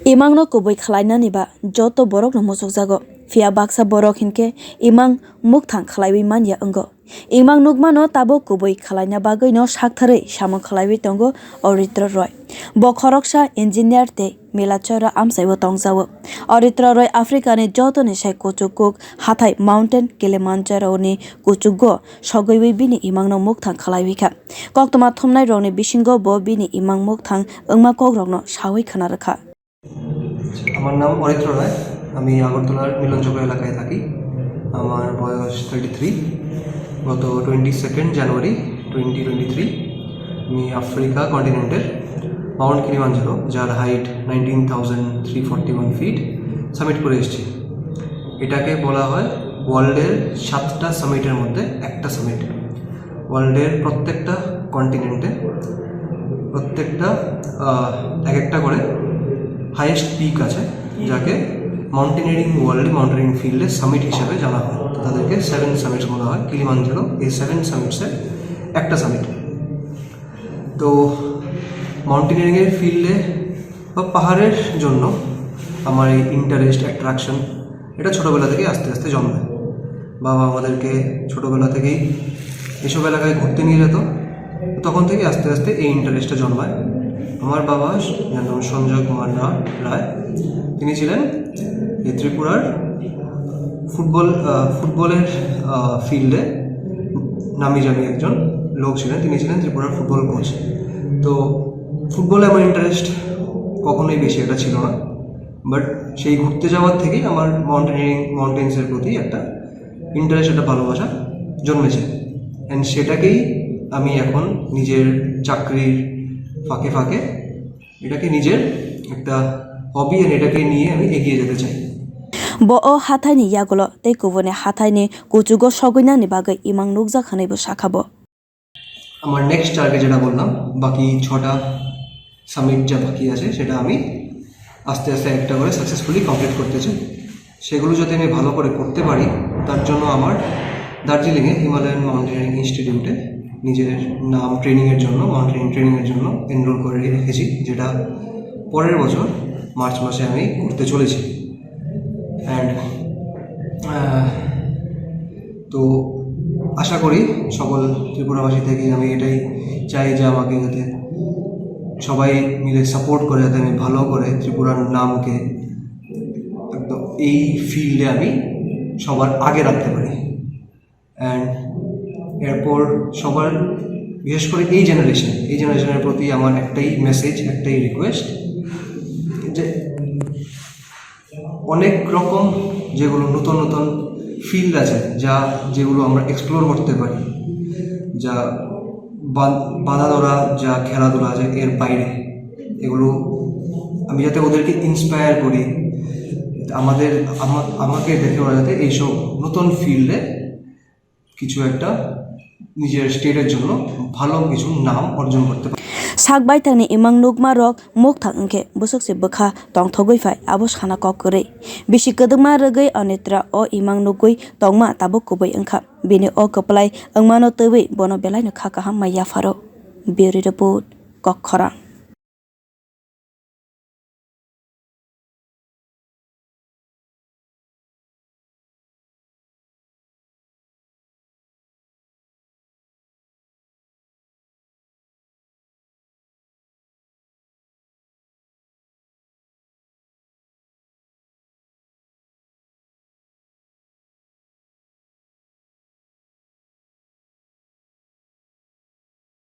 Imang no kubui khlainani ba joto borok no mosok jago fia baksa borok hinke imang mukthang khlaiwi manya ango imang nukmano tabo kubui khlaina bagui no sakthare samung khlaiwi tongo Oritra Roy bo khoroksa engineer te melachara amsaibo tongjawo Oritra Roy Africa ni joto ni sai kuchukuk hathai mountain Kilimanjaro ni kuchukgo sogoiwi bini imang no mukthang khlaiwi kha koktoma thumnai rok ni bisingo bo bini imang mukthang wngma kok no sawi khana rakha। আমার নাম অরিত্র রায়, আমি আগরতলার মিলনচক্র এলাকায় থাকি। আমার বয়স 33। গত 22 জানুয়ারি 2023 আমি আফ্রিকা কন্টিনেন্টের মাউন্ট কিলিমাঞ্জারো, যার হাইট 19,341 ফিট, সামিট করে এসেছি। এটাকে বলা হয় ওয়ার্ল্ডের 7টা সামিটের মধ্যে একটা সামিট। ওয়ার্ল্ডের প্রত্যেকটা কন্টিনেন্টে প্রত্যেকটা এক একটা করে হাইয়েস্ট পিক আছে, যাকে মাউন্টেনিয়ারিং ওয়ার্ল্ড মাউন্টেনিয়ারিং ফিল্ডে সামিট হিসেবে জানা হয়। তাদেরকে 7 সামিটস বলা হয়। কিলিমাঞ্জারো এই 7 সামিটসের একটা সামিট। তো মাউন্টেনিয়ারিংয়ের ফিল্ডে বা পাহাড়ের জন্য আমার এই ইন্টারেস্ট, অ্যাট্রাকশন এটা ছোটোবেলা থেকেই আস্তে আস্তে জন্মায়। বাবা আমাদেরকে ছোটোবেলা থেকেই এসব এলাকায় ঘুরতে নিয়ে যেত, তখন থেকে আস্তে আস্তে এই ইন্টারেস্টটা জন্মায়। আমার বাবা যার নাম সঞ্জয় কুমার রায়, তিনি ছিলেন এই ত্রিপুরার ফুটবলের ফিল্ডে নামি জানি একজন লোক ছিলেন। তিনি ছিলেন ত্রিপুরার ফুটবল কোচ। তো ফুটবলে আমার ইন্টারেস্ট কখনোই বেশি একটা ছিল না, বাট সেই ঘুরতে যাওয়ার থেকেই আমার মাউন্টেন্সের প্রতি একটা ইন্টারেস্ট, একটা ভালোবাসা জন্মেছে। অ্যান্ড সেটাকেই আমি এখন নিজের চাকরির ফাঁকে ফাঁকে এটাকে নিজের একটা হবি, আর এটাকে নিয়ে আমি এগিয়ে যেতে চাই। bo o hathai ni yagolo tei kubuni hathai ni kuchugo sogoinani bagai imang nukjakhanaibo sakhabo। আমার নেক্সট টার্গেট যেটা বললাম, বাকি 6টা সামিট যা বাকি আছে সেটা আমি আস্তে আস্তে একটা করে সাকসেসফুলি কমপ্লিট করতে চাই। সেগুলো যদি আমি ভালো করে করতে পারি, তার জন্য আমার দার্জিলিংয়ে হিমালয়ান মাউন্টেনিয়ারিং ইনস্টিটিউটে নিজের নাম ট্রেনিংয়ের জন্য, মাউন্টেনিয়ারিং ট্রেনিংয়ের জন্য এনরোল করে রেখেছি, যেটা পরের বছর মার্চ মাসে আমি করতে চলেছি। অ্যান্ড তো আশা করি সকল ত্রিপুরাবাসী থেকে আমি এটাই চাই যে আমাকে যাতে সবাই মিলে সাপোর্ট করে, যাতে আমি ভালো করে ত্রিপুরার নামকে একদম এই ফিল্ডে আমি সবার আগে রাখতে পারি। অ্যান্ড এরপর সবার, বিশেষ করে এই জেনারেশনের প্রতি আমার একটাই মেসেজ, একটাই রিকোয়েস্ট, যে অনেক রকম যেগুলো নতুন নতুন ফিল্ড আছে, যেগুলো আমরা এক্সপ্লোর করতে পারি, যা বাধা ধরা যা খেলাধুলা আছে এর বাইরে, এগুলো আমি যাতে ওদেরকে ইন্সপায়ার করি, আমাকে দেখে ওরা যাতে এইসব নতুন ফিল্ডে কিছু একটা নিজের স্টেটের জন্য ভালো কিছু নাম অর্জন করতে পারে। sakbai tangni imang nukma rok mukthang wngkhe busukse bwkha tongthogui phai abo sana kok kwrwi bisi kwdwngma rwgui Oritra o imang nugui tongma tabo kubui wngkha bini o kwplai wngmano twiwi bono belai no kha kaham maiya pharo। Bureau report Kokhara।